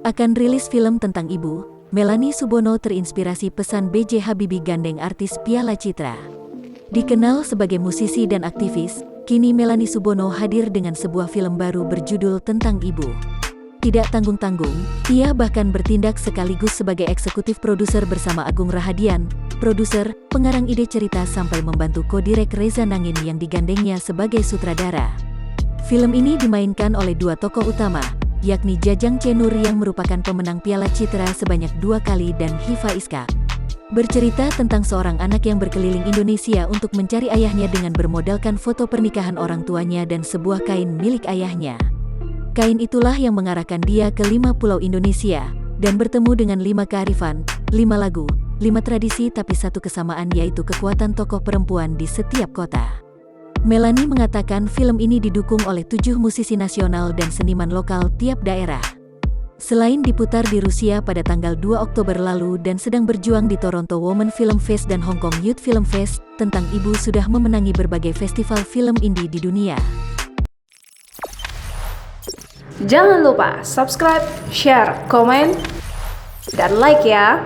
Akan rilis film tentang ibu, Melanie Subono terinspirasi pesan B.J. Habibie gandeng artis Piala Citra. Dikenal sebagai musisi dan aktivis, kini Melanie Subono hadir dengan sebuah film baru berjudul tentang ibu. Tidak tanggung-tanggung, ia bahkan bertindak sekaligus sebagai eksekutif produser bersama Agung Rahadian, produser, pengarang ide cerita sampai membantu ko-direk Reza Nangin yang digandengnya sebagai sutradara. Film ini dimainkan oleh dua tokoh utama, yakni Jajang Cenur yang merupakan pemenang Piala Citra sebanyak 2 kali dan Hifa Iskak. Bercerita tentang seorang anak yang berkeliling Indonesia untuk mencari ayahnya dengan bermodalkan foto pernikahan orang tuanya dan sebuah kain milik ayahnya. Kain itulah yang mengarahkan dia ke 5 pulau Indonesia, dan bertemu dengan 5 kearifan, 5 lagu, 5 tradisi tapi satu kesamaan yaitu kekuatan tokoh perempuan di setiap kota. Melanie mengatakan film ini didukung oleh 7 musisi nasional dan seniman lokal tiap daerah. Selain diputar di Rusia pada tanggal 2 Oktober lalu dan sedang berjuang di Toronto Women Film Fest dan Hong Kong Youth Film Fest, tentang ibu sudah memenangi berbagai festival film indie di dunia. Jangan lupa subscribe, share, komen, dan like ya!